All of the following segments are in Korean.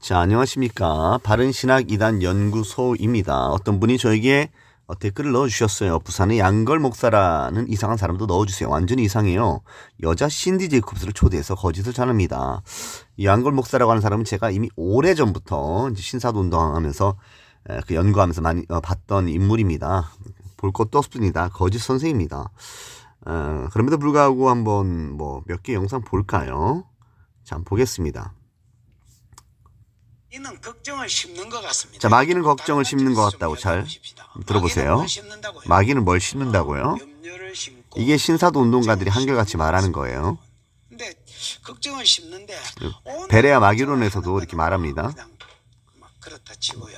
자, 안녕하십니까. 바른신학 이단 연구소입니다. 어떤 분이 저에게 댓글을 넣어주셨어요. 부산의 양걸 목사라는 이상한 사람도 넣어주세요. 완전히 이상해요. 여자 신디 제이콥스를 초대해서 거짓을 전합니다. 이 양걸 목사라고 하는 사람은 제가 이미 오래전부터 신사도 운동하면서 그 연구하면서 많이 봤던 인물입니다. 볼 것도 없습니다. 거짓 선생입니다. 그럼에도 불구하고 한번 몇 개 영상 볼까요? 자, 한번 보겠습니다. 이는 걱정을 심는 것 같습니다. 자, 마귀는 걱정을 심는 것 같다고 잘 들어보세요. 마귀는 뭘 심는다고요? 이게 신사도 운동가들이 한결같이 말하는 거예요. 근데 걱정을 심는데 베레아 마귀론에서도 이렇게 말합니다. 그렇다 치고요.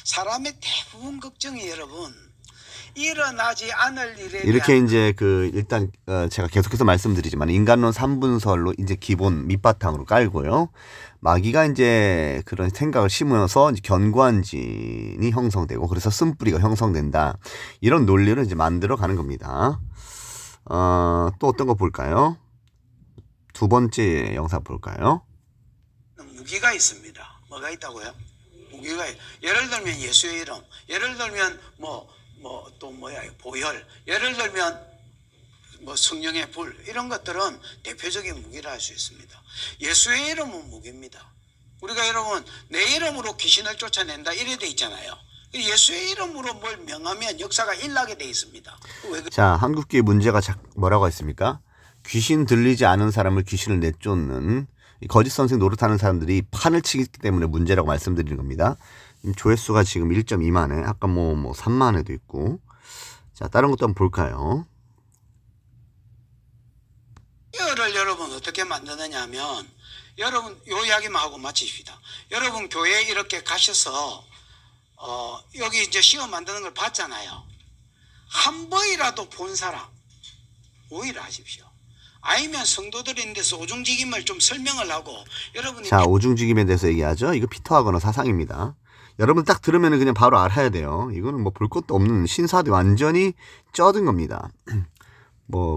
사람의 대부분 걱정이 여러분 일어나지 않을 일에 이렇게 이제 일단 제가 계속해서 말씀드리지만 인간론 3분설로 이제 기본 밑바탕으로 깔고요. 마귀가 이제 그런 생각을 심으면서 이제 견고한진이 형성되고 그래서 쓴뿌리가 형성된다. 이런 논리를 이제 만들어 가는 겁니다. 또 어떤 거 볼까요? 두 번째 영상 볼까요? 무기가 있습니다. 뭐가 있다고요? 무기가 예를 들면 예수의 이름, 예를 들면 또 보혈, 예를 들면 성령의 불, 이런 것들은 대표적인 무기라 할 수 있습니다. 예수의 이름은 무기입니다. 우리가 여러분 내 이름으로 귀신을 쫓아낸다 이래 돼 있잖아요. 예수의 이름으로 뭘 명하면 역사가 일나게 돼 있습니다. 자, 한국교회 문제가 뭐라고 했습니까? 귀신 들리지 않은 사람을 귀신을 내쫓는 거짓 선생 노릇하는 사람들이 판을 치기 때문에 문제라고 말씀드리는 겁니다. 조회수가 지금 1.2만회, 아까 3만회도 있고. 자, 다른 것도 한번 볼까요? 이거를 여러분 어떻게 만드느냐 하면 여러분 요 이야기만 하고 마치십시다. 여러분 교회에 이렇게 가셔서 여기 이제 시험 만드는 걸 봤잖아요. 한 번이라도 본 사람 오히려 하십시오. 아니면 성도들이 있는 데서 오중직임을 좀 설명을 하고 여러분이 자, 오중직임에 대해서 얘기하죠. 이거 피터하거나 사상입니다. 여러분 딱 들으면 그냥 바로 알아야 돼요. 이거는 볼 것도 없는 신사도 완전히 쩌든 겁니다.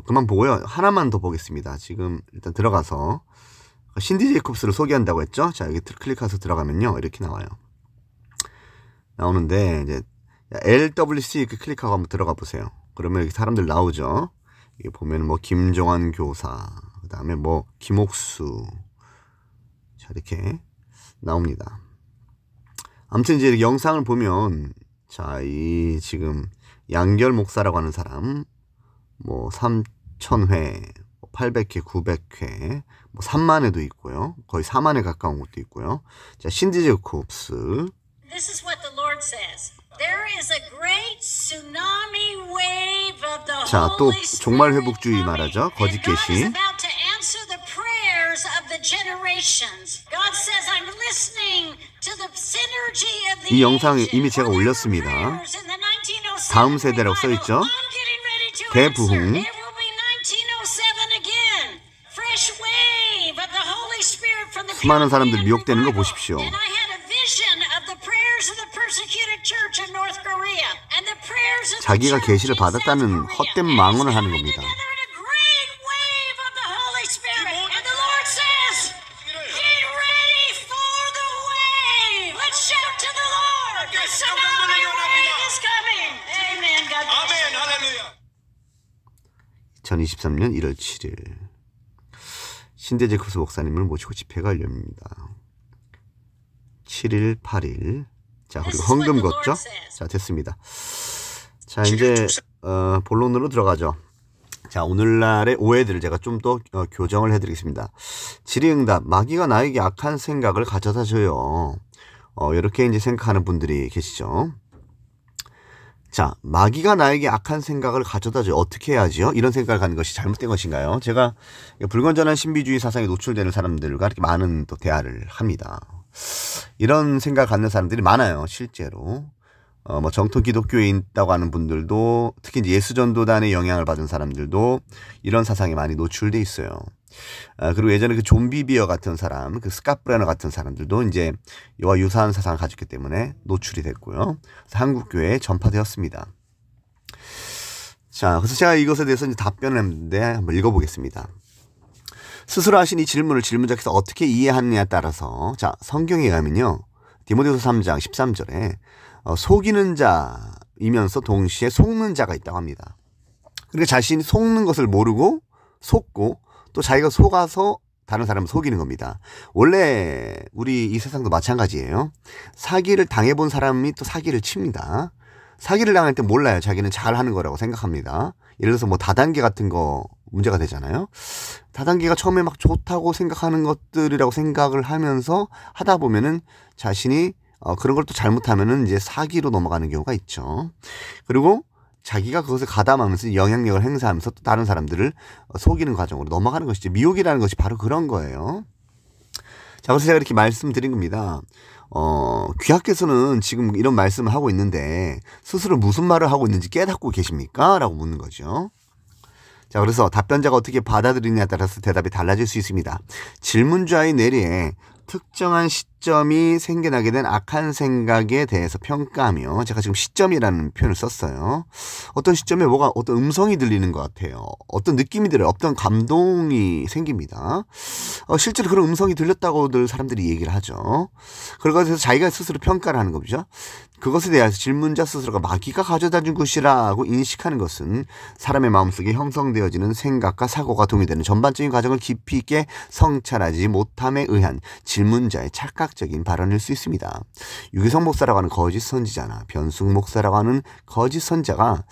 그만 보고요. 하나만 더 보겠습니다. 지금 일단 들어가서 신디 제이콥스를 소개한다고 했죠. 자, 여기 클릭해서 들어가면요. 이렇게 나와요. 나오는데 이제 LWC 이렇게 클릭하고 한번 들어가 보세요. 그러면 여기 사람들 나오죠. 여기 보면 김종환 교사, 그 다음에 김옥수. 자, 이렇게 나옵니다. 아무튼 이제 영상을 보면, 자, 이 지금 양결 목사라고 하는 사람, 3,000회, 800회, 900회, 3만회도 있고요. 거의 4만회 가까운 것도 있고요. 자, 신디 제이콥스. This is what the Lord says. There is a great tsunami wave of the 자, 또 Holy Spirit 종말 회복주의 말하죠. coming, 거짓 and God is 계시. about to answer the prayers of the generations. God says, I'm listening to the synergy of the 이 영상 ages. 이미 제가 For there were 올렸습니다. prayers in the 1907 다음 세대라고 써 있죠. revival. I'm getting ready to 대부흥. answer. There will be 1907 again. Fresh wave of the Holy Spirit from the 수많은 사람들이 Pyongyang 미혹되는 거 revival. 보십시오. And I had a vision of the prayers of the persecuted church in North Korea and the prayers of the 자기가 church 계시를 in South 받았다는 Korea. 헛된 And 망언을 it's 하는 coming 겁니다. together in a great wave of the Holy Spirit. And the Lord says, get ready for the wave. Let's shout to the Lord. The tsunami wave is coming. Amen. God bless you. 2023년 1월 7일 신디 제이콥스 목사님을 모시고 집회가 열립니다. 7일, 8일. 자, 그리고 헌금 걷죠? 자, 됐습니다. 자, 이제 본론으로 들어가죠. 자, 오늘날의 오해들을 제가 좀 더 교정을 해드리겠습니다. 질의응답, 마귀가 나에게 악한 생각을 가져다 줘요. 이렇게 이제 생각하는 분들이 계시죠. 자, 마귀가 나에게 악한 생각을 가져다 줘요. 어떻게 해야지요? 이런 생각을 갖는 것이 잘못된 것인가요? 제가 불건전한 신비주의 사상에 노출되는 사람들과 이렇게 많은 또 대화를 합니다. 이런 생각을 갖는 사람들이 많아요, 실제로. 정통 기독교에 있다고 하는 분들도, 특히 이제 예수전도단의 영향을 받은 사람들도 이런 사상에 많이 노출돼 있어요. 그리고 예전에 그 좀비 비어 같은 사람, 그 스캇 브레너 같은 사람들도 이제 이와 유사한 사상을 가졌기 때문에 노출이 됐고요. 그래서 한국교회에 전파되었습니다. 자, 그래서 제가 이것에 대해서 이제 답변을 했는데 한번 읽어보겠습니다. 스스로 하신 이 질문을 질문자께서 어떻게 이해하느냐에 따라서 자 성경에 의하면요. 디모데후서 3장 13절에 속이는 자이면서 동시에 속는 자가 있다고 합니다. 그러니까 자신이 속는 것을 모르고 속고 또 자기가 속아서 다른 사람을 속이는 겁니다. 원래 우리 이 세상도 마찬가지예요. 사기를 당해본 사람이 또 사기를 칩니다. 사기를 당할 때 몰라요. 자기는 잘하는 거라고 생각합니다. 예를 들어서 뭐 다단계 같은 거 문제가 되잖아요. 다단계가 처음에 막 좋다고 생각하는 것들이라고 생각을 하면서 하다 보면은 자신이 그런 걸 또 잘못하면은 이제 사기로 넘어가는 경우가 있죠. 그리고 자기가 그것을 가담하면서 영향력을 행사하면서 또 다른 사람들을 속이는 과정으로 넘어가는 것이죠. 미혹이라는 것이 바로 그런 거예요. 자, 그래서 제가 이렇게 말씀드린 겁니다. 귀하께서는 지금 이런 말씀을 하고 있는데 스스로 무슨 말을 하고 있는지 깨닫고 계십니까? 라고 묻는 거죠. 자, 그래서 답변자가 어떻게 받아들이냐에 따라서 대답이 달라질 수 있습니다. 질문자의 뇌리에 특정한 시점이 생겨나게 된 악한 생각에 대해서 평가하며, 제가 지금 시점이라는 표현을 썼어요. 어떤 시점에 어떤 음성이 들리는 것 같아요. 어떤 느낌이 들어요. 어떤 감동이 생깁니다. 실제로 그런 음성이 들렸다고들 사람들이 얘기를 하죠. 그래서 자기가 스스로 평가를 하는 거죠. 그것에 대해서 질문자 스스로가 마귀가 가져다 준 것이라고 인식하는 것은 사람의 마음속에 형성되어지는 생각과 사고가 동의되는 전반적인 과정을 깊이 있게 성찰하지 못함에 의한 질문자의 착각적인 발언일 수 있습니다. 유기성 목사라고 하는 거짓 선지자나 변숙 목사라고 하는 거짓 선자가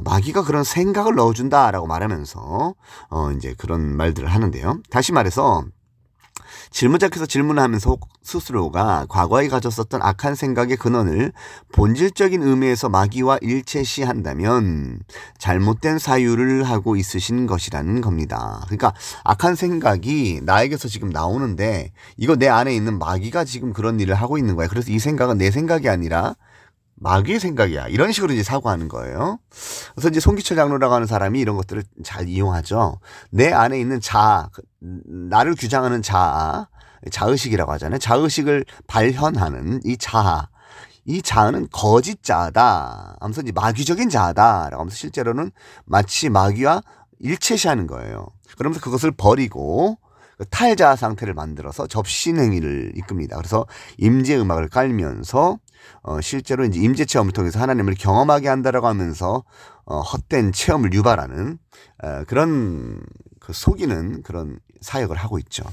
마귀가 그런 생각을 넣어준다라고 말하면서 이제 그런 말들을 하는데요. 다시 말해서 질문자께서 질문을 하면서 스스로가 과거에 가졌었던 악한 생각의 근원을 본질적인 의미에서 마귀와 일체시한다면 잘못된 사유를 하고 있으신 것이라는 겁니다. 그러니까 악한 생각이 나에게서 지금 나오는데 이거 내 안에 있는 마귀가 지금 그런 일을 하고 있는 거야. 그래서 이 생각은 내 생각이 아니라 마귀의 생각이야. 이런 식으로 이제 사고하는 거예요. 그래서 이제 송기철 장로라고 하는 사람이 이런 것들을 잘 이용하죠. 내 안에 있는 나를 규정하는 자의식이라고 하잖아요. 자의식을 발현하는 이 자아는 거짓 자아다 하면서 이제 마귀적인 자아다라고 하면서 실제로는 마치 마귀와 일체시하는 거예요. 그러면서 그것을 버리고 탈자 상태를 만들어서 접신 행위를 이끕니다. 그래서 임재 음악을 깔면서 실제로 이제 임재 체험을 통해서 하나님을 경험하게 한다라고 하면서 헛된 체험을 유발하는 그런 속이는 그런 사역을 하고 있죠.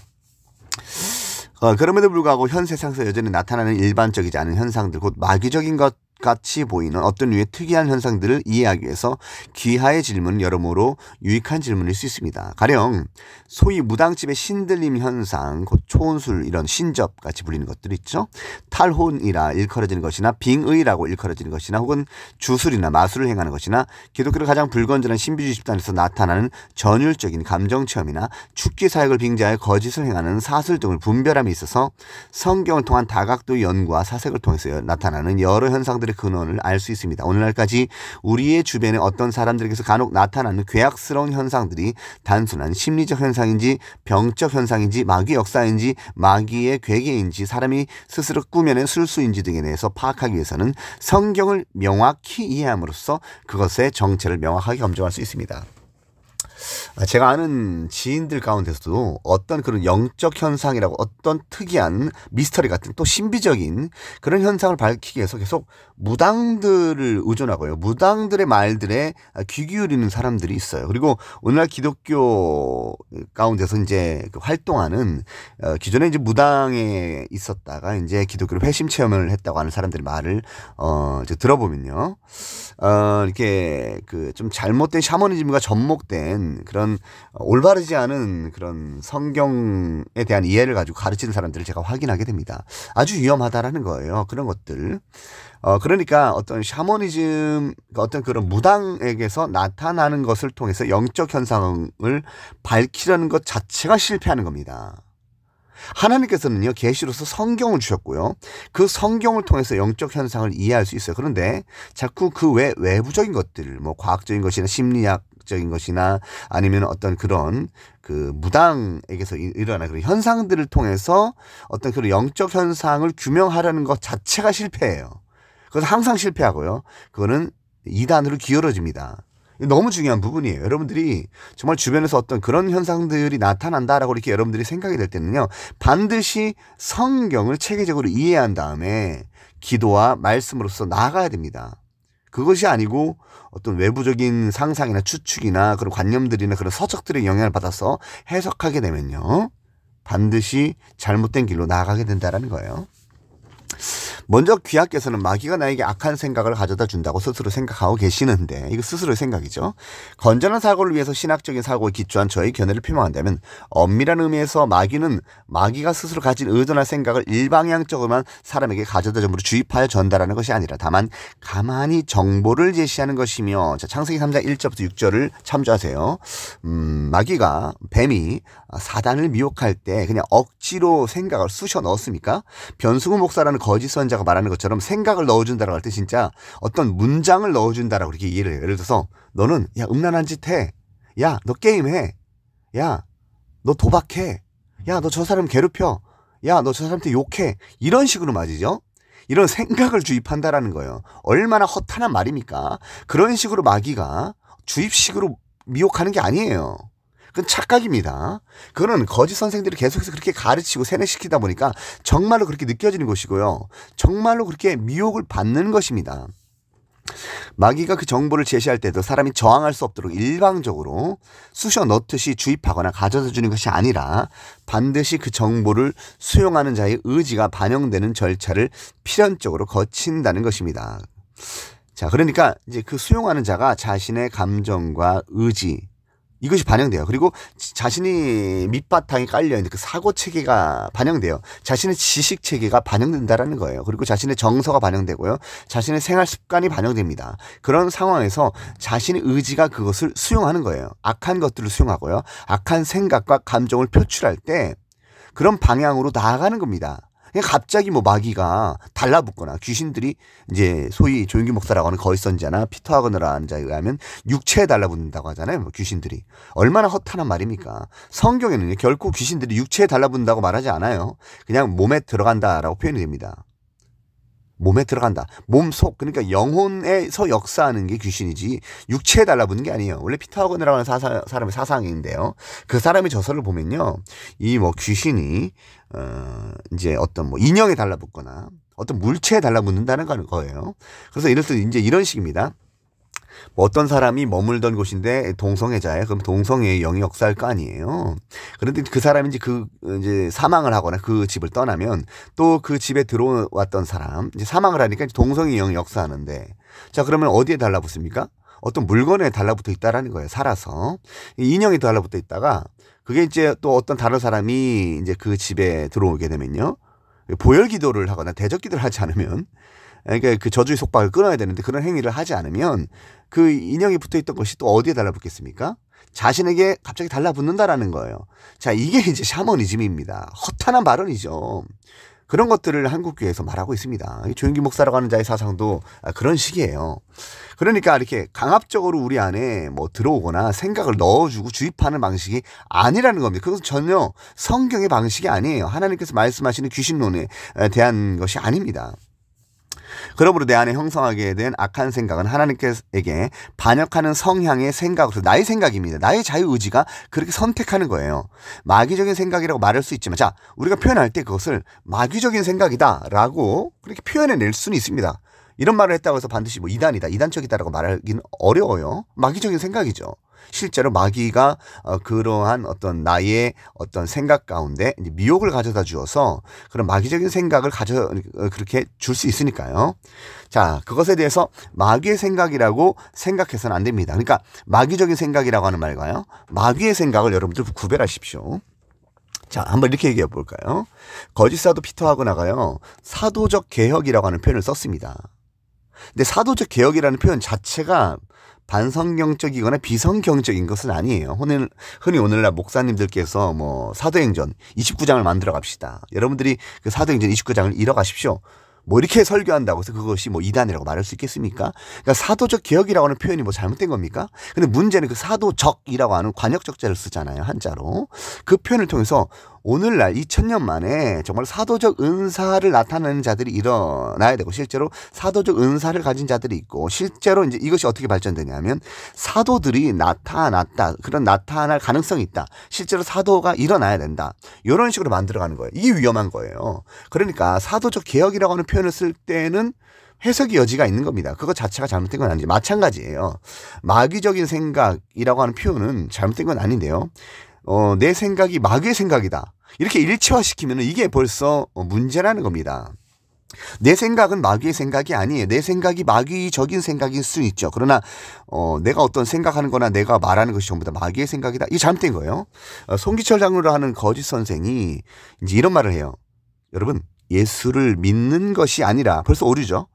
그럼에도 불구하고 현 세상에서 여전히 나타나는 일반적이지 않은 현상들, 곧 마귀적인 것 같이 보이는 어떤 류의 특이한 현상들을 이해하기 위해서 귀하의 질문은 여러모로 유익한 질문일 수 있습니다. 가령 소위 무당집의 신들림 현상, 곧 초혼술 이런 신접 같이 불리는 것들 있죠. 탈혼이라 일컬어지는 것이나 빙의라고 일컬어지는 것이나 혹은 주술이나 마술을 행하는 것이나 기독교를 가장 불건전한 신비주의 집단에서 나타나는 전율적인 감정체험이나 축기 사역을 빙자해 거짓을 행하는 사슬 등을 분별함에 있어서 성경을 통한 다각도 연구와 사색을 통해서 나타나는 여러 현상들 근원을 알 수 있습니다. 오늘날까지 우리의 주변에 어떤 사람들에게서 간혹 나타나는 괴악스러운 현상들이 단순한 심리적 현상인지 병적 현상인지 마귀 역사인지 마귀의 괴계인지 사람이 스스로 꾸며낸 술수인지 등에 대해서 파악하기 위해서는 성경을 명확히 이해함으로써 그것의 정체를 명확하게 검증할 수 있습니다. 제가 아는 지인들 가운데서도 어떤 그런 영적 현상이라고 어떤 특이한 미스터리 같은 또 신비적인 그런 현상을 밝히기 위해서 계속 무당들을 의존하고요. 무당들의 말들에 귀 기울이는 사람들이 있어요. 그리고 오늘날 기독교 가운데서 이제 활동하는 기존에 이제 무당에 있었다가 이제 기독교로 회심 체험을 했다고 하는 사람들의 말을 이제 들어보면요. 이렇게 그 좀 잘못된 샤머니즘과 접목된 그런 올바르지 않은 그런 성경에 대한 이해를 가지고 가르치는 사람들을 제가 확인하게 됩니다. 아주 위험하다라는 거예요. 그런 것들. 그러니까 어떤 샤머니즘, 어떤 그런 무당에게서 나타나는 것을 통해서 영적 현상을 밝히려는 것 자체가 실패하는 겁니다. 하나님께서는요, 계시로서 성경을 주셨고요. 그 성경을 통해서 영적 현상을 이해할 수 있어요. 그런데 자꾸 그 외부적인 것들, 뭐 과학적인 것이나 심리학적인 것이나 아니면 어떤 그런 그 무당에게서 일어나는 그런 현상들을 통해서 어떤 그런 영적 현상을 규명하려는 것 자체가 실패해요. 그래서 항상 실패하고요. 그거는 이단으로 기울어집니다. 너무 중요한 부분이에요. 여러분들이 정말 주변에서 어떤 그런 현상들이 나타난다라고 이렇게 여러분들이 생각이 될 때는요, 반드시 성경을 체계적으로 이해한 다음에 기도와 말씀으로서 나아가야 됩니다. 그것이 아니고 어떤 외부적인 상상이나 추측이나 그런 관념들이나 그런 서적들의 영향을 받아서 해석하게 되면요, 반드시 잘못된 길로 나아가게 된다는 거예요. 먼저 귀하께서는 마귀가 나에게 악한 생각을 가져다 준다고 스스로 생각하고 계시는데, 이거 스스로의 생각이죠. 건전한 사고를 위해서 신학적인 사고에 기초한 저의 견해를 표명한다면, 엄밀한 의미에서 마귀는 마귀가 스스로 가진 의도나 생각을 일방향적으로만 사람에게 가져다 줌으로 주입하여 전달하는 것이 아니라 다만 가만히 정보를 제시하는 것이며, 자, 창세기 3장 1절부터 6절을 참조하세요. 마귀가, 뱀이 사단을 미혹할 때 그냥 억지로 생각을 쑤셔 넣었습니까? 변승우 목사라는 거짓 선자가 말하는 것처럼 생각을 넣어준다라고 할 때 진짜 어떤 문장을 넣어준다라고 이렇게 이해를 해요. 예를 들어서 너는 야 음란한 짓 해, 야 너 게임해, 야 너 도박해, 야 너 저 사람 괴롭혀, 야 너 저 사람한테 욕해, 이런 식으로 맞이죠. 이런 생각을 주입한다라는 거예요. 얼마나 허탄한 말입니까? 그런 식으로 마귀가 주입식으로 미혹하는 게 아니에요. 그건 착각입니다. 그거는 거짓 선생들이 계속해서 그렇게 가르치고 세뇌시키다 보니까 정말로 그렇게 느껴지는 것이고요. 정말로 그렇게 미혹을 받는 것입니다. 마귀가 그 정보를 제시할 때도 사람이 저항할 수 없도록 일방적으로 쑤셔 넣듯이 주입하거나 가져다 주는 것이 아니라 반드시 그 정보를 수용하는 자의 의지가 반영되는 절차를 필연적으로 거친다는 것입니다. 자, 그러니까 이제 그 수용하는 자가 자신의 감정과 의지, 이것이 반영돼요. 그리고 자신이 밑바탕에 깔려있는 그 사고체계가 반영돼요. 자신의 지식체계가 반영된다는 거예요. 그리고 자신의 정서가 반영되고요. 자신의 생활습관이 반영됩니다. 그런 상황에서 자신의 의지가 그것을 수용하는 거예요. 악한 것들을 수용하고요. 악한 생각과 감정을 표출할 때 그런 방향으로 나아가는 겁니다. 그냥 갑자기 뭐 마귀가 달라붙거나 귀신들이 이제 소위 조윤규 목사라고 하는 거짓선지자나 피터 하거너라는 자에 의하면 육체에 달라붙는다고 하잖아요. 뭐 귀신들이. 얼마나 허탄한 말입니까? 성경에는 결코 귀신들이 육체에 달라붙는다고 말하지 않아요. 그냥 몸에 들어간다라고 표현이 됩니다. 몸에 들어간다. 몸속, 그러니까 영혼에서 역사하는 게 귀신이지 육체에 달라붙는 게 아니에요. 원래 피터 하거너라고 하는 사람의 사상인데요. 그 사람의 저서를 보면요, 이 뭐 귀신이 이제 어떤 뭐 인형에 달라붙거나 어떤 물체에 달라붙는다는 거예요. 그래서 이럴 때 이제 이런 식입니다. 뭐 어떤 사람이 머물던 곳인데 동성애자예요. 그럼 동성애의 영이 역사할 거 아니에요. 그런데 그 사람이 이제 사망을 하거나 그 집을 떠나면 또 그 집에 들어왔던 사람 이제 사망을 하니까 이제 동성애의 영이 역사하는데, 자, 그러면 어디에 달라붙습니까? 어떤 물건에 달라붙어 있다라는 거예요. 살아서 인형에 달라붙어 있다가 그게 이제 또 어떤 다른 사람이 이제 그 집에 들어오게 되면요, 보혈 기도를 하거나 대적 기도를 하지 않으면, 그러니까 그 저주의 속박을 끊어야 되는데 그런 행위를 하지 않으면 그 인형이 붙어있던 것이 또 어디에 달라붙겠습니까? 자신에게 갑자기 달라붙는다라는 거예요. 자, 이게 이제 샤머니즘입니다. 허탄한 발언이죠. 그런 것들을 한국교회에서 말하고 있습니다. 조윤규 목사라고 하는 자의 사상도 그런 식이에요. 그러니까 이렇게 강압적으로 우리 안에 뭐 들어오거나 생각을 넣어주고 주입하는 방식이 아니라는 겁니다. 그것은 전혀 성경의 방식이 아니에요. 하나님께서 말씀하시는 귀신론에 대한 것이 아닙니다. 그러므로 내 안에 형성하게 된 악한 생각은 하나님께서에게 반역하는 성향의 생각으로서 나의 생각입니다. 나의 자유의지가 그렇게 선택하는 거예요. 마귀적인 생각이라고 말할 수 있지만, 자, 우리가 표현할 때 그것을 마귀적인 생각이다라고 그렇게 표현해낼 수는 있습니다. 이런 말을 했다고 해서 반드시 뭐 이단이다, 이단적이다라고 말하기는 어려워요. 마귀적인 생각이죠. 실제로 마귀가 그러한 어떤 나의 어떤 생각 가운데 미혹을 가져다 주어서 그런 마귀적인 생각을 그렇게 줄 수 있으니까요. 자, 그것에 대해서 마귀의 생각이라고 생각해서는 안 됩니다. 그러니까 마귀적인 생각이라고 하는 말과요, 마귀의 생각을 여러분들 구별하십시오. 자, 한번 이렇게 얘기해 볼까요? 거짓 사도 피터 하거나가요, 사도적 개혁이라고 하는 표현을 썼습니다. 근데 사도적 개혁이라는 표현 자체가 반성경적이거나 비성경적인 것은 아니에요. 흔히 오늘날 목사님들께서 뭐 사도행전 29장을 만들어 갑시다, 여러분들이 그 사도행전 29장을 읽어가십시오, 뭐 이렇게 설교한다고 해서 그것이 뭐 이단이라고 말할 수 있겠습니까? 그러니까 사도적 개혁이라고 하는 표현이 뭐 잘못된 겁니까? 근데 문제는 그 사도적이라고 하는 관역적자를 쓰잖아요, 한자로. 그 표현을 통해서 오늘날 2000년 만에 정말 사도적 은사를 나타내는 자들이 일어나야 되고 실제로 사도적 은사를 가진 자들이 있고 실제로 이제 이것이 어떻게 발전되냐면 사도들이 나타났다. 그런 나타날 가능성이 있다. 실제로 사도가 일어나야 된다. 이런 식으로 만들어가는 거예요. 이게 위험한 거예요. 그러니까 사도적 개혁이라고 하는 표현을 쓸 때는 해석의 여지가 있는 겁니다. 그거 자체가 잘못된 건 아니지. 마찬가지예요. 마귀적인 생각이라고 하는 표현은 잘못된 건 아닌데요. 내 생각이 마귀의 생각이다. 이렇게 일체화시키면 이게 벌써 문제라는 겁니다. 내 생각은 마귀의 생각이 아니에요. 내 생각이 마귀적인 생각일 수 있죠. 그러나 내가 어떤 생각하는 거나 내가 말하는 것이 전부 다 마귀의 생각이다. 이게 잘못된 거예요. 송기철 장로를 하는 거짓 선생이 이제 이런 말을 해요. 여러분, 예수를 믿는 것이 아니라 벌써 오류죠.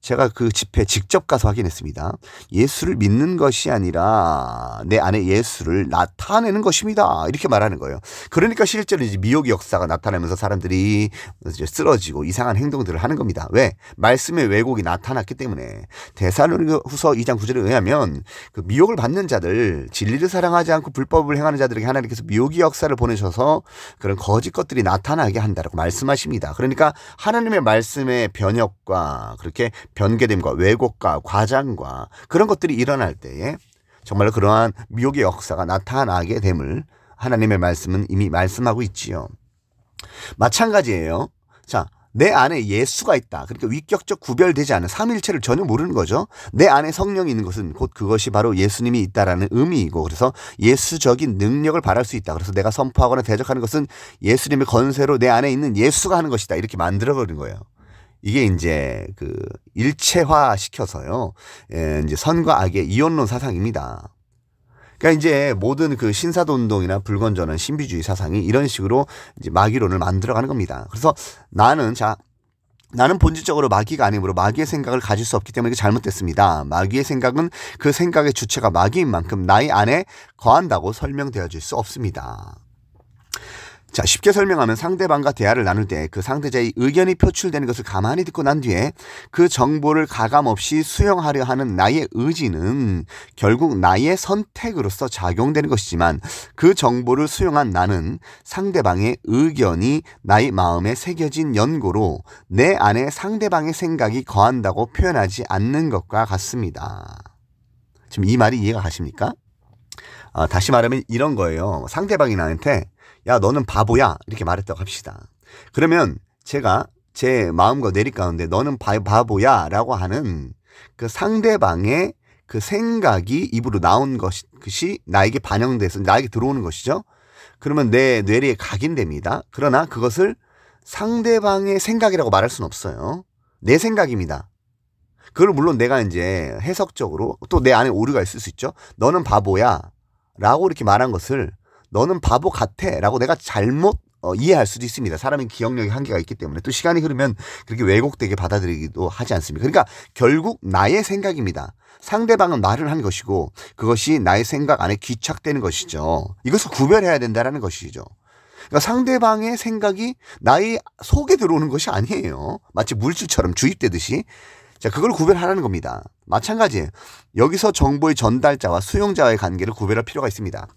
제가 그 집회 직접 가서 확인했습니다. 예수를 믿는 것이 아니라 내 안에 예수를 나타내는 것입니다. 이렇게 말하는 거예요. 그러니까 실제로 이제 미혹의 역사가 나타나면서 사람들이 이제 쓰러지고 이상한 행동들을 하는 겁니다. 왜? 말씀의 왜곡이 나타났기 때문에. 데살로니가후서 2장 9절에 의하면 그 미혹을 받는 자들, 진리를 사랑하지 않고 불법을 행하는 자들에게 하나님께서 미혹의 역사를 보내셔서 그런 거짓 것들이 나타나게 한다라고 말씀하십니다. 그러니까 하나님의 말씀의 변혁과 그렇게 변개됨과 왜곡과 과장과 그런 것들이 일어날 때에 정말 그러한 미혹의 역사가 나타나게 됨을 하나님의 말씀은 이미 말씀하고 있지요. 마찬가지예요. 자, 내 안에 예수가 있다. 그러니까 위격적 구별되지 않은 삼위일체를 전혀 모르는 거죠. 내 안에 성령이 있는 것은 곧 그것이 바로 예수님이 있다라는 의미이고 그래서 예수적인 능력을 발할 수 있다. 그래서 내가 선포하거나 대적하는 것은 예수님의 건세로 내 안에 있는 예수가 하는 것이다. 이렇게 만들어버린 거예요. 이게 이제 그 일체화 시켜서요. 이제 선과 악의 이원론 사상입니다. 그러니까 이제 모든 그 신사도 운동이나 불건전한 신비주의 사상이 이런 식으로 이제 마귀론을 만들어가는 겁니다. 그래서 나는 본질적으로 마귀가 아니므로 마귀의 생각을 가질 수 없기 때문에 이게 잘못됐습니다. 마귀의 생각은 그 생각의 주체가 마귀인 만큼 나의 안에 거한다고 설명되어 줄 수 없습니다. 자, 쉽게 설명하면 상대방과 대화를 나눌 때 그 상대자의 의견이 표출되는 것을 가만히 듣고 난 뒤에 그 정보를 가감없이 수용하려 하는 나의 의지는 결국 나의 선택으로서 작용되는 것이지만 그 정보를 수용한 나는 상대방의 의견이 나의 마음에 새겨진 연고로 내 안에 상대방의 생각이 거한다고 표현하지 않는 것과 같습니다. 지금 이 말이 이해가 가십니까? 다시 말하면 이런 거예요. 상대방이 나한테 야, 너는 바보야. 이렇게 말했다고 합시다. 그러면 제가 제 마음과 뇌리 가운데 너는 바보야 라고 하는 그 상대방의 그 생각이 입으로 나온 것이 나에게 반영돼서 나에게 들어오는 것이죠. 그러면 내 뇌리에 각인됩니다. 그러나 그것을 상대방의 생각이라고 말할 수는 없어요. 내 생각입니다. 그걸 물론 내가 이제 해석적으로 또 내 안에 오류가 있을 수 있죠. 너는 바보야 라고 이렇게 말한 것을 너는 바보 같아 라고 내가 잘못 이해할 수도 있습니다. 사람은 기억력이 한계가 있기 때문에 또 시간이 흐르면 그렇게 왜곡되게 받아들이기도 하지 않습니까? 그러니까 결국 나의 생각입니다. 상대방은 말을 한 것이고 그것이 나의 생각 안에 귀착되는 것이죠. 이것을 구별해야 된다는 것이죠. 그러니까 상대방의 생각이 나의 속에 들어오는 것이 아니에요. 마치 물질처럼 주입되듯이. 자, 그걸 구별하라는 겁니다. 마찬가지예요. 여기서 정보의 전달자와 수용자와의 관계를 구별할 필요가 있습니다.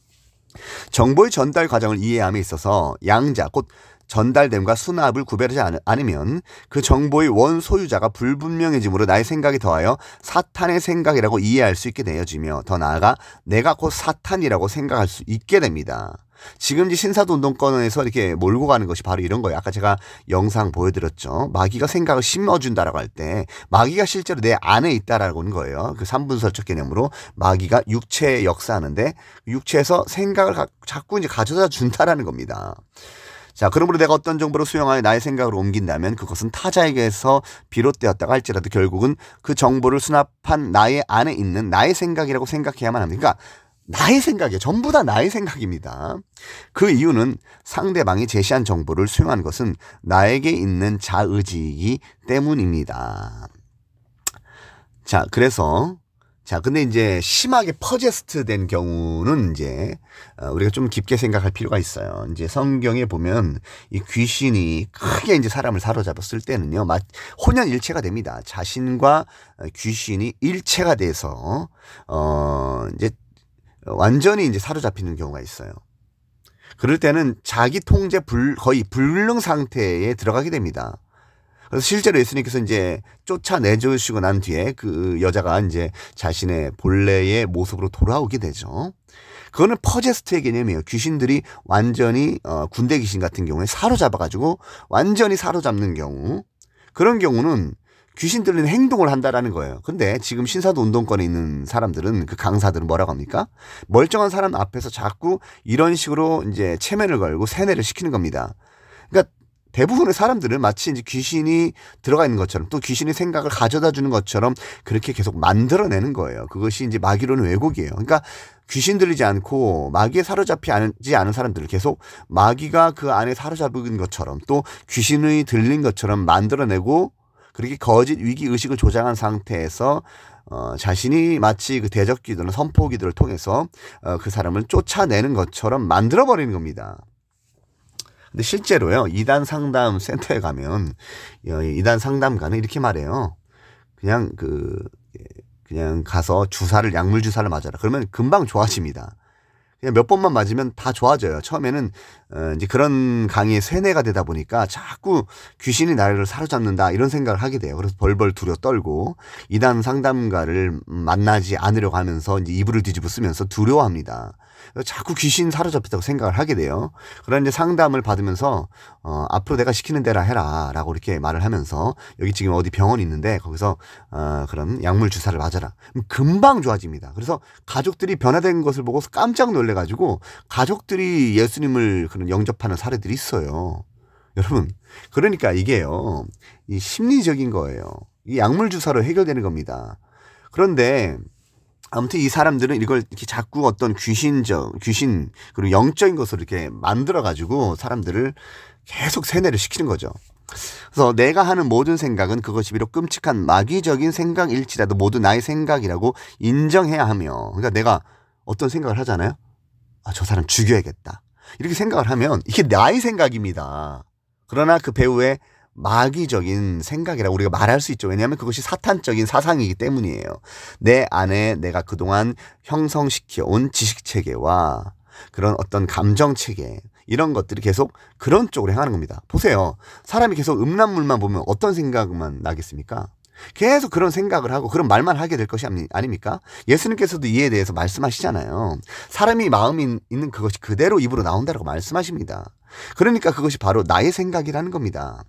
정보의 전달 과정을 이해함에 있어서 양자, 곧 전달됨과 수납을 구별하지 않으면 그 정보의 원 소유자가 불분명해지므로 나의 생각에 더하여 사탄의 생각이라고 이해할 수 있게 되어지며 더 나아가 내가 곧 사탄이라고 생각할 수 있게 됩니다. 지금 신사도 운동권에서 이렇게 몰고 가는 것이 바로 이런 거예요. 아까 제가 영상 보여드렸죠. 마귀가 생각을 심어준다라고 할 때 마귀가 실제로 내 안에 있다라고 하는 거예요. 그 3분설적 개념으로 마귀가 육체에 역사하는데 육체에서 생각을 자꾸 이제 가져다 준다라는 겁니다. 자, 그러므로 내가 어떤 정보를 수용하여 나의 생각으로 옮긴다면 그것은 타자에게서 비롯되었다가 할지라도 결국은 그 정보를 수납한 나의 안에 있는 나의 생각이라고 생각해야만 합니다. 그러니까 나의 생각이에요. 전부 다 나의 생각입니다. 그 이유는 상대방이 제시한 정보를 수용하는 것은 나에게 있는 자의지이기 때문입니다. 자, 그래서 근데 이제 심하게 퍼제스트 된 경우는 이제 우리가 좀 깊게 생각할 필요가 있어요. 이제 성경에 보면 이 귀신이 크게 이제 사람을 사로잡았을 때는요, 혼연일체가 됩니다. 자신과 귀신이 일체가 돼서 이제 완전히 이제 사로잡히는 경우가 있어요. 그럴 때는 자기 통제 거의 불능 상태에 들어가게 됩니다. 그래서 실제로 예수님께서 이제 쫓아내주시고 난 뒤에 그 여자가 이제 자신의 본래의 모습으로 돌아오게 되죠. 그거는 퍼제스트의 개념이에요. 귀신들이 완전히 군대 귀신 같은 경우에 사로잡아가지고 완전히 사로잡는 경우, 그런 경우는 귀신들은 행동을 한다라는 거예요. 근데 지금 신사도 운동권에 있는 사람들은, 그 강사들은 뭐라고 합니까? 멀쩡한 사람 앞에서 자꾸 이런 식으로 이제 체면을 걸고 세뇌를 시키는 겁니다. 그러니까 대부분의 사람들은 마치 이제 귀신이 들어가 있는 것처럼, 또 귀신의 생각을 가져다 주는 것처럼 그렇게 계속 만들어내는 거예요. 그것이 이제 마귀로는 왜곡이에요. 그러니까 귀신 들리지 않고 마귀에 사로잡히지 않은 사람들을 계속 마귀가 그 안에 사로잡은 것처럼, 또 귀신이 들린 것처럼 만들어내고, 그렇게 거짓 위기 의식을 조장한 상태에서 자신이 마치 그 대적 기도나 선포 기도를 통해서 그 사람을 쫓아내는 것처럼 만들어 버리는 겁니다. 근데 실제로요, 이단 상담 센터에 가면 이단 상담가는 이렇게 말해요. 그냥 가서 약물 주사를 맞아라. 그러면 금방 좋아집니다. 그냥 몇 번만 맞으면 다 좋아져요. 처음에는 이제 그런 강의에 세뇌가 되다 보니까 자꾸 귀신이 나를 사로잡는다 이런 생각을 하게 돼요. 그래서 벌벌 두려 떨고 이단 상담가를 만나지 않으려고 하면서 이제 이불을 뒤집어 쓰면서 두려워합니다. 자꾸 귀신 사로잡혔다고 생각을 하게 돼요. 그런 이제 상담을 받으면서 앞으로 내가 시키는 대로 해라라고 이렇게 말을 하면서, 여기 지금 어디 병원이 있는데 거기서 그런 약물 주사를 맞아라. 금방 좋아집니다. 그래서 가족들이 변화된 것을 보고 깜짝 놀래가지고 가족들이 예수님을 그런 영접하는 사례들이 있어요. 여러분, 그러니까 이게요, 이 심리적인 거예요. 이 약물 주사로 해결되는 겁니다. 그런데 아무튼 이 사람들은 이걸 이렇게 자꾸 어떤 귀신 그리고 영적인 것으로 이렇게 만들어가지고 사람들을 계속 세뇌를 시키는 거죠. 그래서 내가 하는 모든 생각은 그것이 비록 끔찍한 마귀적인 생각일지라도 모두 나의 생각이라고 인정해야 하며, 그러니까 내가 어떤 생각을 하잖아요. 저 사람 죽여야겠다. 이렇게 생각을 하면 이게 나의 생각입니다. 그러나 그 배우의 마귀적인 생각이라고 우리가 말할 수 있죠. 왜냐하면 그것이 사탄적인 사상이기 때문이에요. 내 안에 내가 그동안 형성시켜온 지식체계와 그런 어떤 감정체계, 이런 것들이 계속 그런 쪽으로 향하는 겁니다. 보세요. 사람이 계속 음란물만 보면 어떤 생각만 나겠습니까? 계속 그런 생각을 하고 그런 말만 하게 될 것이 아닙니까? 예수님께서도 이에 대해서 말씀하시잖아요. 사람이 마음이 있는 그것이 그대로 입으로 나온다라고 말씀하십니다. 그러니까 그것이 바로 나의 생각이라는 겁니다.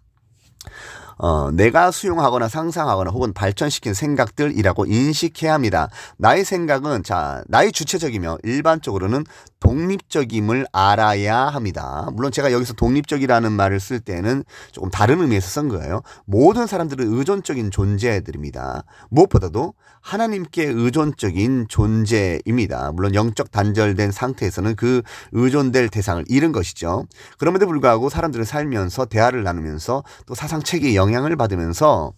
내가 수용하거나 상상하거나 혹은 발전시킨 생각들이라고 인식해야 합니다. 나의 생각은 나의 주체적이며 일반적으로는 독립적임을 알아야 합니다. 물론 제가 여기서 독립적이라는 말을 쓸 때는 조금 다른 의미에서 쓴 거예요. 모든 사람들은 의존적인 존재들입니다. 무엇보다도 하나님께 의존적인 존재입니다. 물론 영적 단절된 상태에서는 그 의존될 대상을 잃은 것이죠. 그럼에도 불구하고 사람들은 살면서 대화를 나누면서 또 사상체계의 영향을 받으면서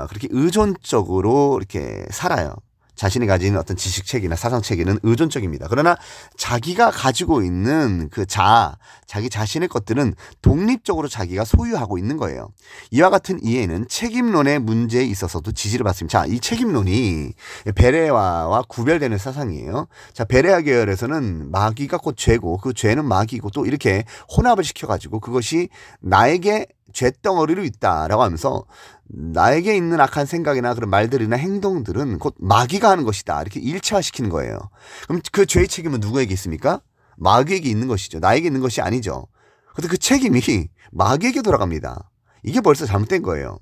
그렇게 의존적으로 이렇게 살아요. 자신이 가진 어떤 지식체계나 사상체계는 의존적입니다. 그러나 자기가 가지고 있는 그 자기 자신의 것들은 독립적으로 자기가 소유하고 있는 거예요. 이와 같은 이해는 책임론의 문제에 있어서도 지지를 받습니다. 이 책임론이 베레아와 구별되는 사상이에요. 베레아 계열에서는 마귀가 곧 죄고 그 죄는 마귀고 또 이렇게 혼합을 시켜가지고 그것이 나에게 죄덩어리로 있다라고 하면서 나에게 있는 악한 생각이나 그런 말들이나 행동들은 곧 마귀가 하는 것이다, 이렇게 일체화시키는 거예요. 그럼 그 죄의 책임은 누구에게 있습니까? 마귀에게 있는 것이죠. 나에게 있는 것이 아니죠. 그런데 그 책임이 마귀에게 돌아갑니다. 이게 벌써 잘못된 거예요.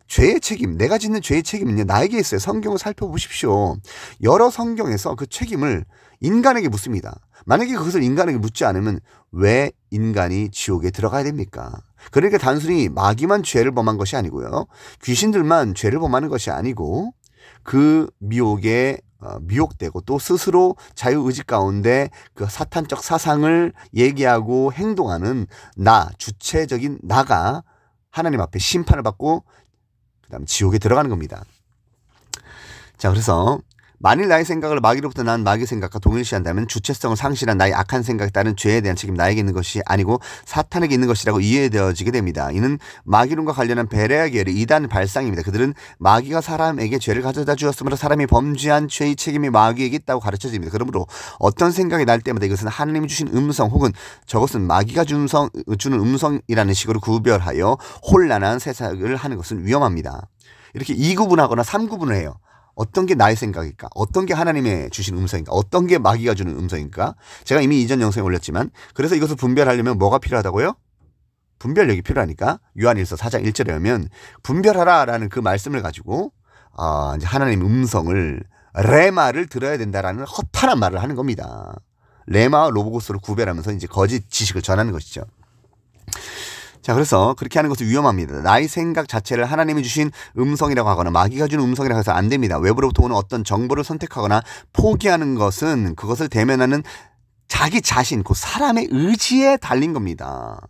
죄의 책임, 내가 짓는 죄의 책임은요, 나에게 있어요. 성경을 살펴보십시오. 여러 성경에서 그 책임을 인간에게 묻습니다. 만약에 그것을 인간에게 묻지 않으면 왜 인간이 지옥에 들어가야 됩니까? 그러니까 단순히 마귀만 죄를 범한 것이 아니고요, 귀신들만 죄를 범하는 것이 아니고 그 미혹에 미혹되고 또 스스로 자유의지 가운데 그 사탄적 사상을 얘기하고 행동하는 주체적인 나가 하나님 앞에 심판을 받고 그 다음 지옥에 들어가는 겁니다. 자, 그래서 만일 나의 생각을 마귀로부터 난 마귀 생각과 동일시한다면 주체성을 상실한 나의 악한 생각에 따른 죄에 대한 책임 나에게 있는 것이 아니고 사탄에게 있는 것이라고 이해되어지게 됩니다. 이는 마귀론과 관련한 베레아 계열의 이단 발상입니다. 그들은 마귀가 사람에게 죄를 가져다 주었으므로 사람이 범죄한 죄의 책임이 마귀에게 있다고 가르쳐집니다. 그러므로 어떤 생각이 날 때마다 이것은 하나님이 주신 음성 혹은 저것은 마귀가 주는 음성이라는 식으로 구별하여 혼란한 해석을 하는 것은 위험합니다. 이렇게 2구분하거나 3구분을 해요. 어떤 게 나의 생각일까? 어떤 게 하나님의 주신 음성일까? 어떤 게 마귀가 주는 음성일까? 제가 이미 이전 영상에 올렸지만 그래서 이것을 분별하려면 뭐가 필요하다고요? 분별력이 필요하니까 요한일서 4장 1절에 보면 분별하라라는 그 말씀을 가지고 이제 하나님의 음성을 레마를 들어야 된다라는 허탄한 말을 하는 겁니다. 레마와 로고스를 구별하면서 이제 거짓 지식을 전하는 것이죠. 자, 그래서 그렇게 하는 것은 위험합니다. 나의 생각 자체를 하나님이 주신 음성이라고 하거나 마귀가 주는 음성이라고 해서 안 됩니다. 외부로부터 오는 어떤 정보를 선택하거나 포기하는 것은 그것을 대면하는 자기 자신, 그 사람의 의지에 달린 겁니다.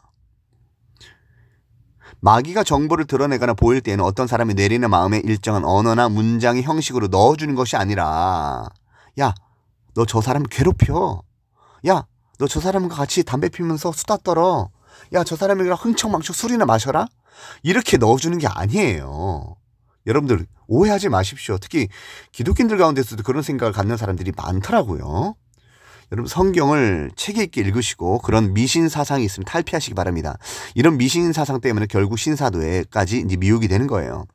마귀가 정보를 드러내거나 보일 때에는 어떤 사람이 내리는 마음에 일정한 언어나 문장의 형식으로 넣어주는 것이 아니라 야, 너 저 사람 괴롭혀. 야, 너 저 사람과 같이 담배 피우면서 수다 떨어. 야, 저 사람이랑 흥청망청 술이나 마셔라? 이렇게 넣어주는 게 아니에요. 여러분들 오해하지 마십시오. 특히 기독교인들 가운데서도 그런 생각을 갖는 사람들이 많더라고요. 여러분 성경을 체계 있게 읽으시고 그런 미신 사상이 있으면 탈피하시기 바랍니다. 이런 미신 사상 때문에 결국 신사도에까지 이제 미혹이 되는 거예요.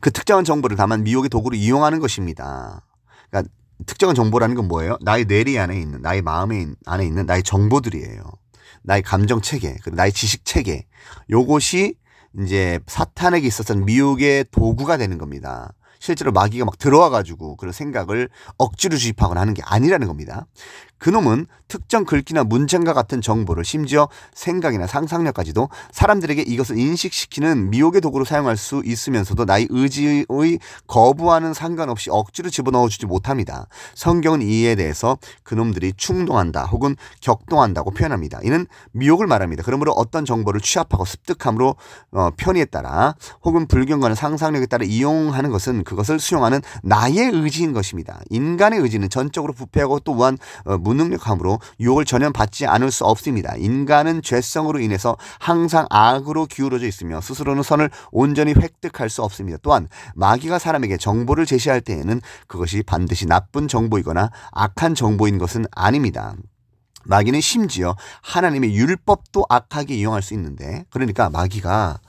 그 특정한 정보를 다만 미혹의 도구로 이용하는 것입니다. 그러니까 특정한 정보라는 건 뭐예요? 나의 뇌리 안에 있는, 나의 마음에 안에 있는 나의 정보들이에요. 나의 감정 체계, 그리고 나의 지식 체계. 요것이 이제 사탄에게 있어서는 미혹의 도구가 되는 겁니다. 실제로 마귀가 막 들어와가지고 그런 생각을 억지로 주입하거나 하는 게 아니라는 겁니다. 그놈은 특정 글귀나 문장과 같은 정보를 심지어 생각이나 상상력까지도 사람들에게 이것을 인식시키는 미혹의 도구로 사용할 수 있으면서도 나의 의지의 거부와는 상관없이 억지로 집어넣어주지 못합니다. 성경은 이에 대해서 그놈들이 충동한다 혹은 격동한다고 표현합니다. 이는 미혹을 말합니다. 그러므로 어떤 정보를 취합하고 습득함으로 편의에 따라 혹은 불경과는 상상력에 따라 이용하는 것은 그것을 수용하는 나의 의지인 것입니다. 인간의 의지는 전적으로 부패하고 또한 무능력함으로 유혹을 전혀 받지 않을 수 없습니다. 인간은 죄성으로 인해서 항상 악으로 기울어져 있으며 스스로는 선을 온전히 획득할 수 없습니다. 또한 마귀가 사람에게 정보를 제시할 때에는 그것이 반드시 나쁜 정보이거나 악한 정보인 것은 아닙니다. 마귀는 심지어 하나님의 율법도 악하게 이용할 수 있는데, 그러니까 마귀가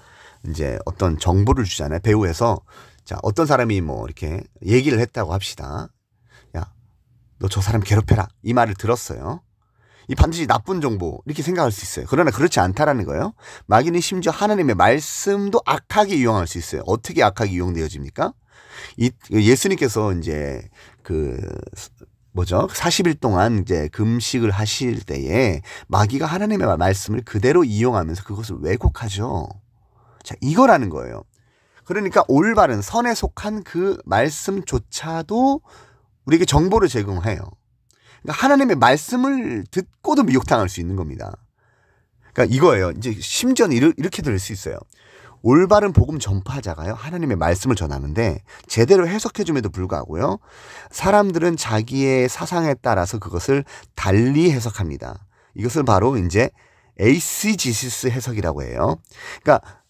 이제 어떤 정보를 주잖아요. 배후에서 자, 어떤 사람이 뭐 이렇게 얘기를 했다고 합시다. 야, 너 저 사람 괴롭혀라. 이 말을 들었어요. 이 반드시 나쁜 정보 이렇게 생각할 수 있어요. 그러나 그렇지 않다라는 거예요. 마귀는 심지어 하나님의 말씀도 악하게 이용할 수 있어요. 어떻게 악하게 이용되어집니까? 예수님께서 이제 40일 동안 이제 금식을 하실 때에 마귀가 하나님의 말씀을 그대로 이용하면서 그것을 왜곡하죠. 자, 이거라는 거예요. 그러니까 올바른 선에 속한 그 말씀조차도 우리에게 정보를 제공해요. 그러니까 하나님의 말씀을 듣고도 미혹당할 수 있는 겁니다. 그러니까 이거예요. 이제 심지어는 이렇게 들을 수 있어요. 올바른 복음 전파자가요, 하나님의 말씀을 전하는데 제대로 해석해줌에도 불구하고요, 사람들은 자기의 사상에 따라서 그것을 달리 해석합니다. 이것을 바로 이제 에이시지시스 해석이라고 해요. 그러니까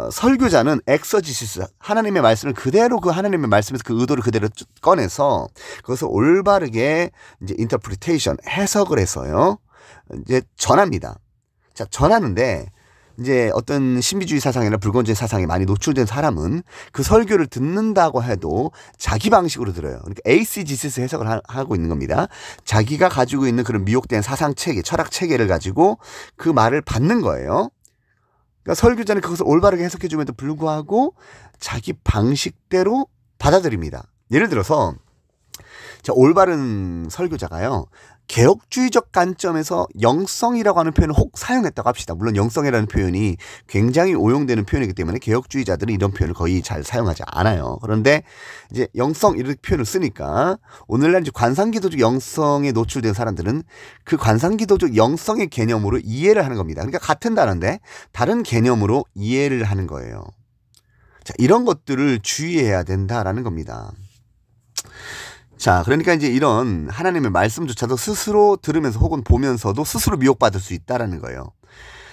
설교자는 엑서지시스, 하나님의 말씀을 그대로 그 하나님의 말씀에서 그 의도를 그대로 꺼내서 그것을 올바르게 이제 인터프리테이션, 해석을 해서요, 이제 전합니다. 자, 전하는데 이제 어떤 신비주의 사상이나 불건주의 사상에 많이 노출된 사람은 그 설교를 듣는다고 해도 자기 방식으로 들어요. 그러니까 에이시지시스 해석을 하고 있는 겁니다. 자기가 가지고 있는 그런 미혹된 사상 체계, 철학 체계를 가지고 그 말을 받는 거예요. 그러니까 설교자는 그것을 올바르게 해석해줌에도 불구하고 자기 방식대로 받아들입니다. 예를 들어서 올바른 설교자가요, 개혁주의적 관점에서 영성이라고 하는 표현을 혹 사용했다고 합시다. 물론 영성이라는 표현이 굉장히 오용되는 표현이기 때문에 개혁주의자들은 이런 표현을 거의 잘 사용하지 않아요. 그런데 이제 영성 이런 표현을 쓰니까 오늘날 이제 관상기도적 영성에 노출된 사람들은 그 관상기도적 영성의 개념으로 이해를 하는 겁니다. 그러니까 같은 단어인데 다른 개념으로 이해를 하는 거예요. 자, 이런 것들을 주의해야 된다라는 겁니다. 자, 그러니까 이제 이런 하나님의 말씀조차도 스스로 들으면서 혹은 보면서도 스스로 미혹받을 수 있다라는 거예요.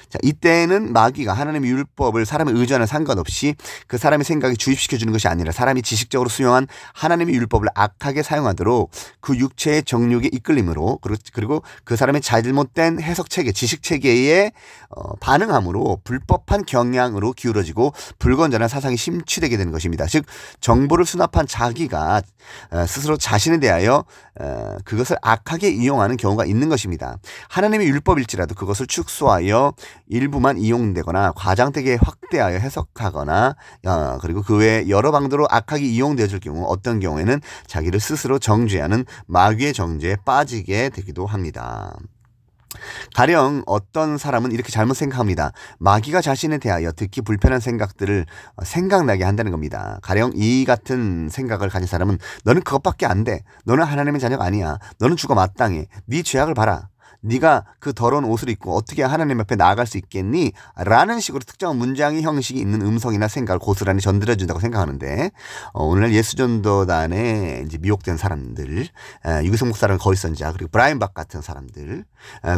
자, 이때는 마귀가 하나님의 율법을 사람의 의존에 상관없이 그 사람의 생각에 주입시켜 주는 것이 아니라 사람이 지식적으로 수용한 하나님의 율법을 악하게 사용하도록 그 육체의 정욕에 이끌림으로 그리고 그 사람의 잘못된 해석체계, 지식체계에 반응함으로 불법한 경향으로 기울어지고 불건전한 사상이 심취되게 되는 것입니다. 즉 정보를 수납한 자기가 스스로 자신에 대하여 그것을 악하게 이용하는 경우가 있는 것입니다. 하나님의 율법일지라도 그것을 축소하여 일부만 이용되거나 과장되게 확대하여 해석하거나 그리고 그 외에 여러 방도로 악하게 이용되어질 경우 어떤 경우에는 자기를 스스로 정죄하는 마귀의 정죄에 빠지게 되기도 합니다. 가령 어떤 사람은 이렇게 잘못 생각합니다. 마귀가 자신에 대하여 듣기 불편한 생각들을 생각나게 한다는 겁니다. 가령 이 같은 생각을 가진 사람은 너는 그것밖에 안 돼. 너는 하나님의 자녀가 아니야. 너는 죽어 마땅해. 네 죄악을 봐라. 네가 그 더러운 옷을 입고 어떻게 하나님 앞에 나아갈 수 있겠니? 라는 식으로 특정한 문장의 형식이 있는 음성이나 생각을 고스란히 전달해준다고 생각하는데 오늘날 예수전도단에 이제 미혹된 사람들, 유기성 목사라는 거짓 선지자, 그리고 브라이언 박 같은 사람들,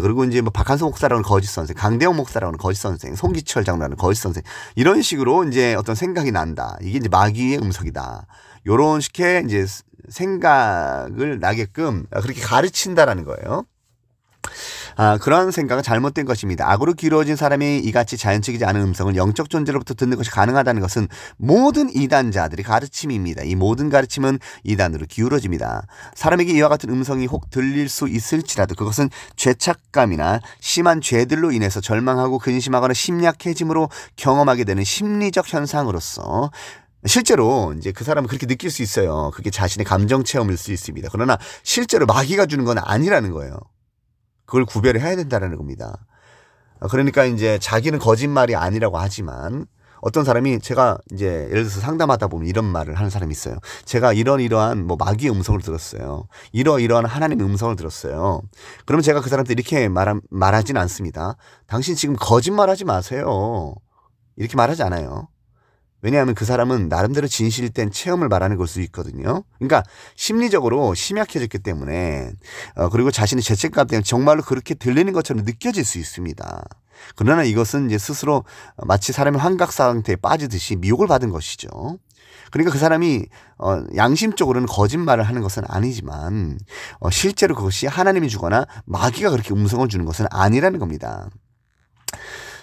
그리고 이제 뭐 박한서 목사라는 거짓 선생, 강대영 목사라는 거짓 선생, 송기철 장로라는 거짓 선생, 이런 식으로 이제 어떤 생각이 난다. 이게 이제 마귀의 음성이다. 요런 식의 이제 생각을 나게끔 그렇게 가르친다라는 거예요. 그런 생각은 잘못된 것입니다. 악으로 기울어진 사람이 이같이 자연적이지 않은 음성을 영적 존재로부터 듣는 것이 가능하다는 것은 모든 이단자들의 가르침입니다. 이 모든 가르침은 이단으로 기울어집니다. 사람에게 이와 같은 음성이 혹 들릴 수 있을지라도 그것은 죄책감이나 심한 죄들로 인해서 절망하고 근심하거나 심약해짐으로 경험하게 되는 심리적 현상으로서 실제로 이제 그 사람은 그렇게 느낄 수 있어요. 그게 자신의 감정 체험일 수 있습니다. 그러나 실제로 마귀가 주는 건 아니라는 거예요. 그걸 구별해야 된다는 겁니다. 그러니까 이제 자기는 거짓말이 아니라고 하지만 어떤 사람이 제가 이제 예를 들어서 상담하다 보면 이런 말을 하는 사람이 있어요. 제가 이러한 뭐 마귀의 음성을 들었어요. 이러한 하나님의 음성을 들었어요. 그러면 제가 그 사람한테 이렇게 말하진 않습니다. 당신 지금 거짓말하지 마세요. 이렇게 말하지 않아요. 왜냐하면 그 사람은 나름대로 진실된 체험을 말하는 걸 수 있거든요. 그러니까 심리적으로 심약해졌기 때문에 그리고 자신의 죄책감 때문에 정말로 그렇게 들리는 것처럼 느껴질 수 있습니다. 그러나 이것은 이제 스스로 마치 사람의 환각 상태에 빠지듯이 미혹을 받은 것이죠. 그러니까 그 사람이 양심적으로는 거짓말을 하는 것은 아니지만 실제로 그것이 하나님이 주거나 마귀가 그렇게 음성을 주는 것은 아니라는 겁니다.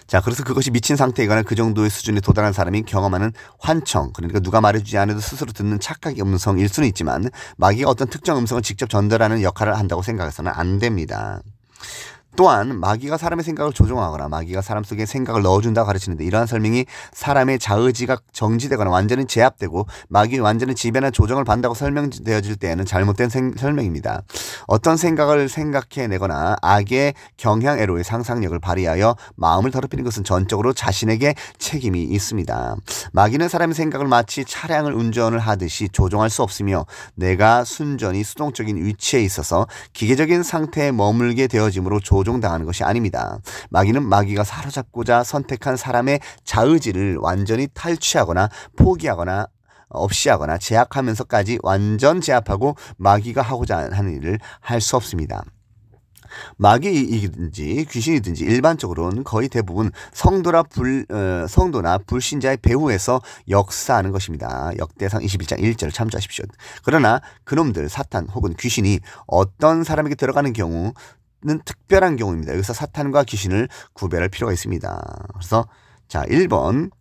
자, 그래서 그것이 미친 상태이거나 그 정도의 수준에 도달한 사람이 경험하는 환청, 그러니까 누가 말해주지 않아도 스스로 듣는 착각의 음성일 수는 있지만 마귀가 어떤 특정 음성을 직접 전달하는 역할을 한다고 생각해서는 안 됩니다. 또한 마귀가 사람의 생각을 조종하거나 마귀가 사람 속에 생각을 넣어준다고 가르치는데 이러한 설명이 사람의 자의지가 정지되거나 완전히 제압되고 마귀의 완전히 지배나 조정을 받는다고 설명되어질 때에는 잘못된 설명입니다. 어떤 생각을 생각해내거나 악의 경향애로의 상상력을 발휘하여 마음을 더럽히는 것은 전적으로 자신에게 책임이 있습니다. 마귀는 사람의 생각을 마치 차량을 운전을 하듯이 조종할 수 없으며 내가 순전히 수동적인 위치에 있어서 기계적인 상태에 머물게 되어지므로 조종당하는 것이 아닙니다. 마귀는 마귀가 사로잡고자 선택한 사람의 자의지를 완전히 탈취하거나 포기하거나 없이 하거나 제약하면서까지 완전 제압하고 마귀가 하고자 하는 일을 할 수 없습니다. 마귀이든지 귀신이든지 일반적으로는 거의 대부분 성도나 불신자의 배후에서 역사하는 것입니다. 역대상 21장 1절을 참조하십시오. 그러나 그놈들 사탄 혹은 귀신이 어떤 사람에게 들어가는 경우는 특별한 경우입니다. 여기서 사탄과 귀신을 구별할 필요가 있습니다. 그래서 자 1번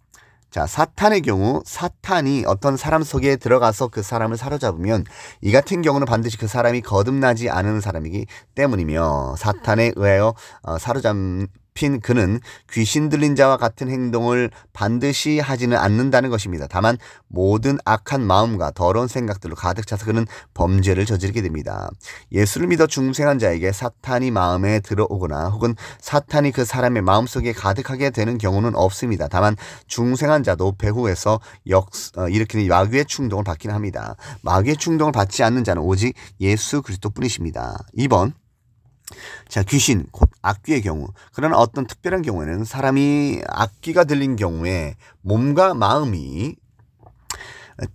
자, 사탄의 경우 사탄이 어떤 사람 속에 들어가서 그 사람을 사로잡으면 이 같은 경우는 반드시 그 사람이 거듭나지 않은 사람이기 때문이며 사탄에 의하여 사로잡힌 그는 귀신 들린 자와 같은 행동을 반드시 하지는 않는다는 것입니다. 다만 모든 악한 마음과 더러운 생각들로 가득 차서 그는 범죄를 저지르게 됩니다. 예수를 믿어 중생한 자에게 사탄이 마음에 들어오거나 혹은 사탄이 그 사람의 마음속에 가득하게 되는 경우는 없습니다. 다만 중생한 자도 배후에서 일으키는 마귀의 충동을 받긴 합니다. 마귀의 충동을 받지 않는 자는 오직 예수 그리스도뿐이십니다. 2번 자, 귀신, 곧 악귀의 경우. 그러나 어떤 특별한 경우에는 사람이 악귀가 들린 경우에 몸과 마음이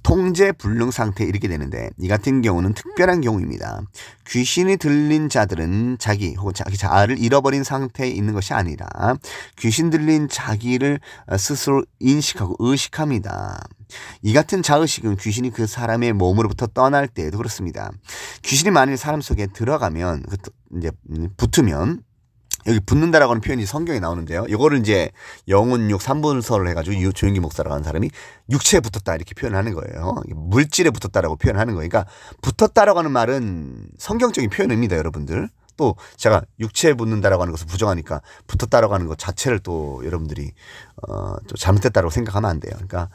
통제 불능 상태에 이르게 되는데 이 같은 경우는 특별한 경우입니다. 귀신이 들린 자들은 자기 혹은 자기 자아를 잃어버린 상태에 있는 것이 아니라 귀신 들린 자기를 스스로 인식하고 의식합니다. 이 같은 자의식은 귀신이 그 사람의 몸으로부터 떠날 때에도 그렇습니다. 귀신이 만일 사람 속에 들어가면 이제 붙으면 여기 붙는다라고 하는 표현이 성경에 나오는데요. 이거를 이제 영혼육 3분설을 해가지고 조영기 목사라고 하는 사람이 육체에 붙었다 이렇게 표현하는 거예요. 물질에 붙었다라고 표현하는 거예요. 그러니까 붙었다라고 하는 말은 성경적인 표현입니다, 여러분들. 또 제가 육체에 붙는다라고 하는 것을 부정하니까 붙었다라고 하는 것 자체를 또 여러분들이 좀 잘못됐다라고 생각하면 안 돼요. 그러니까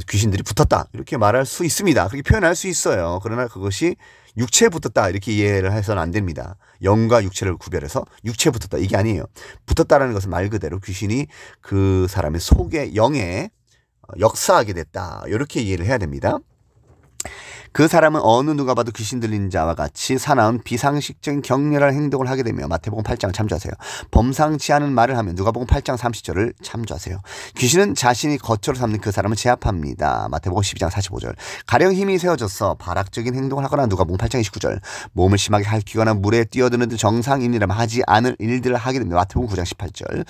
귀신들이 붙었다 이렇게 말할 수 있습니다. 그렇게 표현할 수 있어요. 그러나 그것이 육체에 붙었다 이렇게 이해를 해서는 안 됩니다. 영과 육체를 구별해서 육체에 붙었다 이게 아니에요. 붙었다라는 것은 말 그대로 귀신이 그 사람의 속에 영에 역사하게 됐다 이렇게 이해를 해야 됩니다. 그 사람은 어느 누가 봐도 귀신 들린 자와 같이 사나운 비상식적인 격렬한 행동을 하게 되며 마태복음 8장을 참조하세요. 범상치 않은 말을 하면 누가복음 8장 30절을 참조하세요. 귀신은 자신이 거처로 삼는 그 사람을 제압합니다. 마태복음 12장 45절. 가령 힘이 세워져서 발악적인 행동을 하거나 누가복음 8장 29절. 몸을 심하게 핥히거나 물에 뛰어드는 듯 정상인이라면 하지 않을 일들을 하게 됩니다. 마태복음 9장 18절.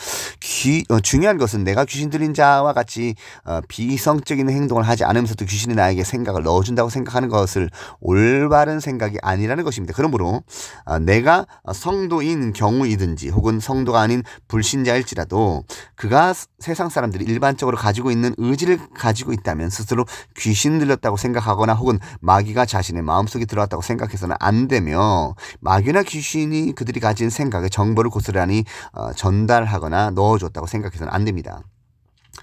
중요한 것은 내가 귀신 들린 자와 같이 비이성적인 행동을 하지 않으면서도 귀신이 나에게 생각을 넣어준다고 생각하는 것을 올바른 생각이 아니라는 것입니다. 그러므로 내가 성도인 경우이든지 혹은 성도가 아닌 불신자일지라도 그가 세상 사람들이 일반적으로 가지고 있는 의지를 가지고 있다면 스스로 귀신 들렸다고 생각하거나 혹은 마귀가 자신의 마음속에 들어왔다고 생각해서는 안 되며 마귀나 귀신이 그들이 가진 생각에 정보를 고스란히 전달하거나 넣어줬다고 생각해서는 안 됩니다.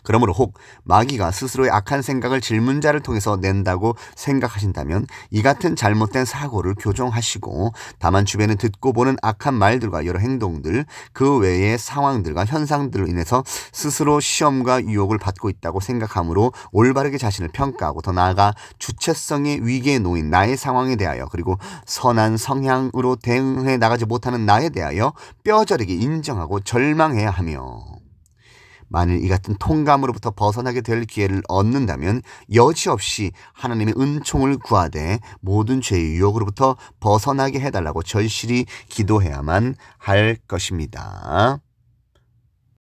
그러므로 혹 마귀가 스스로의 악한 생각을 질문자를 통해서 낸다고 생각하신다면 이 같은 잘못된 사고를 교정하시고 다만 주변에 듣고 보는 악한 말들과 여러 행동들 그 외의 상황들과 현상들로 인해서 스스로 시험과 유혹을 받고 있다고 생각하므로 올바르게 자신을 평가하고 더 나아가 주체성의 위기에 놓인 나의 상황에 대하여 그리고 선한 성향으로 대응해 나가지 못하는 나에 대하여 뼈저리게 인정하고 절망해야 하며 만일 이 같은 통감으로부터 벗어나게 될 기회를 얻는다면 여지없이 하나님의 은총을 구하되 모든 죄의 유혹으로부터 벗어나게 해달라고 절실히 기도해야만 할 것입니다.